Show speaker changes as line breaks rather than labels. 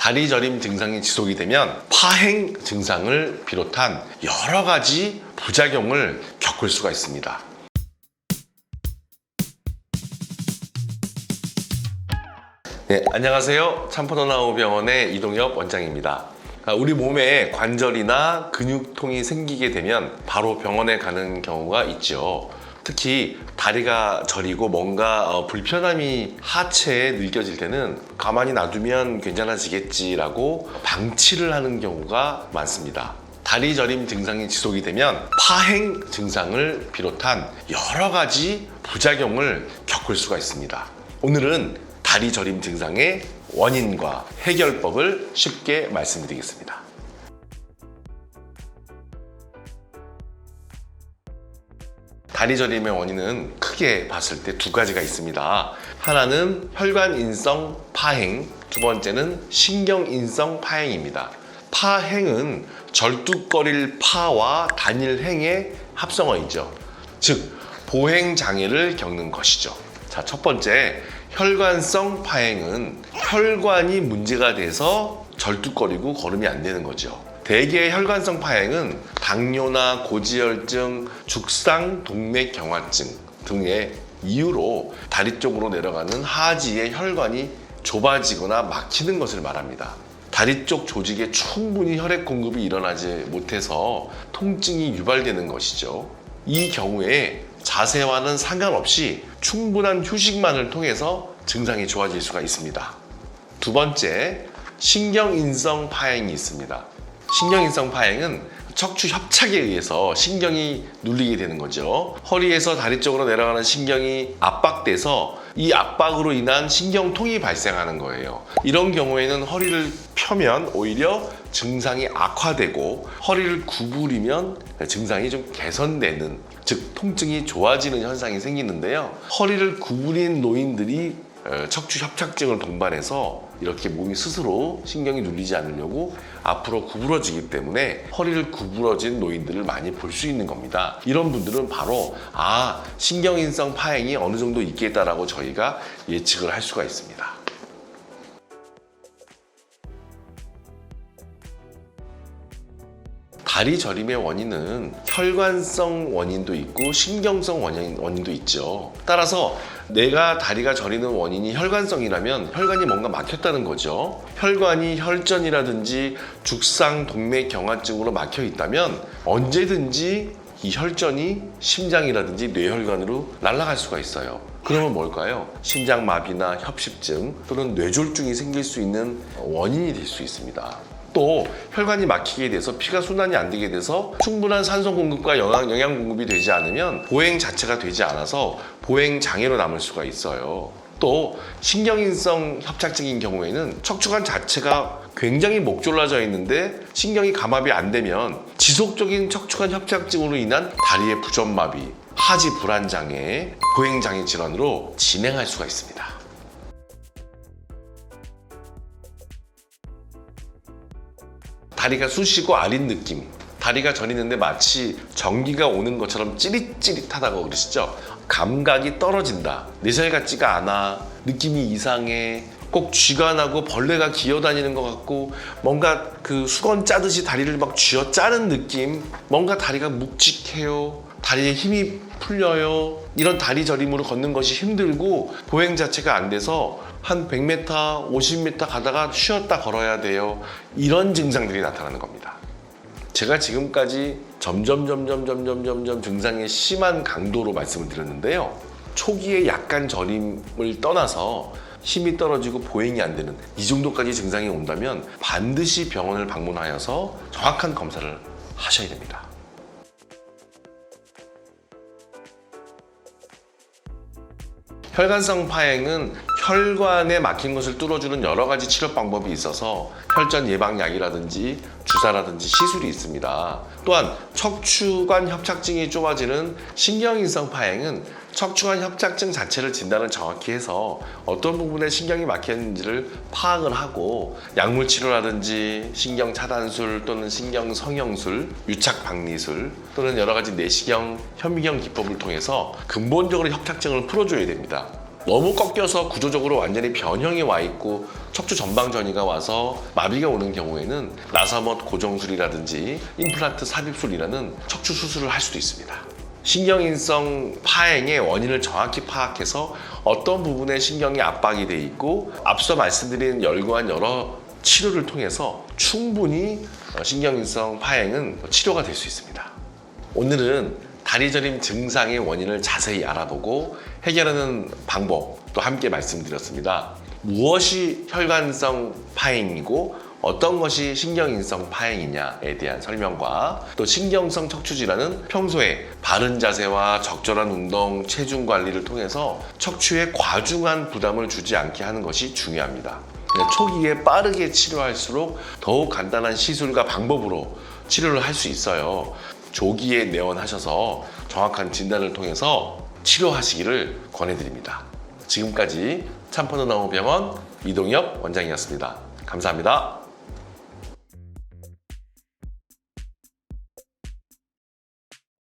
다리 저림 증상이 지속이 되면 파행 증상을 비롯한 여러 가지 부작용을 겪을 수가 있습니다. 네, 안녕하세요. 참포너나우병원의 이동엽 원장입니다. 우리 몸에 관절이나 근육통이 생기게 되면 바로 병원에 가는 경우가 있죠. 특히 다리가 저리고 뭔가 불편함이 하체에 느껴질 때는 가만히 놔두면 괜찮아지겠지라고 방치를 하는 경우가 많습니다. 다리 저림 증상이 지속이 되면 파행 증상을 비롯한 여러 가지 부작용을 겪을 수가 있습니다. 오늘은 다리 저림 증상의 원인과 해결법을 쉽게 말씀드리겠습니다. 다리 저림의 원인은 크게 봤을 때 두 가지가 있습니다. 하나는 혈관인성 파행, 두 번째는 신경인성 파행입니다. 파행은 절뚝거릴 파와 단일행의 합성어이죠. 즉, 보행장애를 겪는 것이죠. 자, 첫 번째, 혈관성 파행은 혈관이 문제가 돼서 절뚝거리고 걸음이 안 되는 거죠. 대개 혈관성 파행은 당뇨나 고지혈증, 죽상 동맥경화증 등의 이유로 다리 쪽으로 내려가는 하지의 혈관이 좁아지거나 막히는 것을 말합니다. 다리 쪽 조직에 충분히 혈액 공급이 일어나지 못해서 통증이 유발되는 것이죠. 이 경우에 자세와는 상관없이 충분한 휴식만을 통해서 증상이 좋아질 수가 있습니다. 두 번째, 신경인성 파행이 있습니다. 신경인성 파행은 척추 협착에 의해서 신경이 눌리게 되는 거죠. 허리에서 다리 쪽으로 내려가는 신경이 압박돼서 이 압박으로 인한 신경통이 발생하는 거예요. 이런 경우에는 허리를 펴면 오히려 증상이 악화되고 허리를 구부리면 증상이 좀 개선되는, 즉 통증이 좋아지는 현상이 생기는데요. 허리를 구부린 노인들이 척추 협착증을 동반해서 이렇게 몸이 스스로 신경이 눌리지 않으려고 앞으로 구부러지기 때문에 허리를 구부러진 노인들을 많이 볼 수 있는 겁니다. 이런 분들은 바로 신경인성 파행이 어느 정도 있겠다라고 저희가 예측을 할 수가 있습니다. 다리 저림의 원인은 혈관성 원인도 있고 신경성 원인도 있죠. 따라서 내가 다리가 저리는 원인이 혈관성이라면 혈관이 뭔가 막혔다는 거죠. 혈관이 혈전이라든지 죽상 동맥경화증으로 막혀 있다면 언제든지 이 혈전이 심장이라든지 뇌혈관으로 날아갈 수가 있어요. 그러면 뭘까요? 심장마비나 협심증 또는 뇌졸중이 생길 수 있는 원인이 될 수 있습니다. 또 혈관이 막히게 돼서 피가 순환이 안 되게 돼서 충분한 산소 공급과 영양 공급이 되지 않으면 보행 자체가 되지 않아서 보행 장애로 남을 수가 있어요. 또 신경인성 협착증인 경우에는 척추관 자체가 굉장히 목졸라져 있는데 신경이 감압이 안 되면 지속적인 척추관 협착증으로 인한 다리의 부전마비, 하지 불안장애, 보행장애 질환으로 진행할 수가 있습니다. 다리가 쑤시고 아린 느낌, 다리가 저리는데 마치 전기가 오는 것처럼 찌릿찌릿하다고 그러시죠? 감각이 떨어진다, 내 살 같지가 않아, 느낌이 이상해, 꼭 쥐가 나고 벌레가 기어다니는 것 같고 뭔가 그 수건 짜듯이 다리를 막 쥐어 짜는 느낌, 뭔가 다리가 묵직해요, 다리에 힘이 풀려요. 이런 다리 저림으로 걷는 것이 힘들고 보행 자체가 안 돼서 한 100m, 50m 가다가 쉬었다 걸어야 돼요. 이런 증상들이 나타나는 겁니다. 제가 지금까지 점점 증상의 심한 강도로 말씀을 드렸는데요. 초기에 약간 저림을 떠나서 힘이 떨어지고 보행이 안 되는 이 정도까지 증상이 온다면 반드시 병원을 방문하여서 정확한 검사를 하셔야 됩니다. 혈관성 파행은 혈관에 막힌 것을 뚫어주는 여러 가지 치료 방법이 있어서 혈전 예방약이라든지 주사라든지 시술이 있습니다. 또한 척추관 협착증이 좁아지는 신경인성 파행은 척추관 협착증 자체를 진단을 정확히 해서 어떤 부분에 신경이 막혔는지를 파악을 하고 약물 치료라든지 신경 차단술 또는 신경 성형술, 유착 박리술 또는 여러 가지 내시경, 현미경 기법을 통해서 근본적으로 협착증을 풀어줘야 됩니다. 너무 꺾여서 구조적으로 완전히 변형이 와 있고 척추 전방 전이가 와서 마비가 오는 경우에는 나사못 고정술이라든지 임플란트 삽입술이라는 척추 수술을 할 수도 있습니다. 신경인성 파행의 원인을 정확히 파악해서 어떤 부분에 신경이 압박이 돼 있고 앞서 말씀드린 열거한 여러 치료를 통해서 충분히 신경인성 파행은 치료가 될 수 있습니다. 오늘은 다리 저림 증상의 원인을 자세히 알아보고 해결하는 방법도 함께 말씀드렸습니다. 무엇이 혈관성 파행이고 어떤 것이 신경인성 파행이냐에 대한 설명과 또 신경성 척추질환은 평소에 바른 자세와 적절한 운동, 체중 관리를 통해서 척추에 과중한 부담을 주지 않게 하는 것이 중요합니다. 초기에 빠르게 치료할수록 더욱 간단한 시술과 방법으로 치료를 할 수 있어요. 조기에 내원하셔서 정확한 진단을 통해서 치료하시기를 권해드립니다. 지금까지 참포너나무병원 이동엽 원장이었습니다. 감사합니다.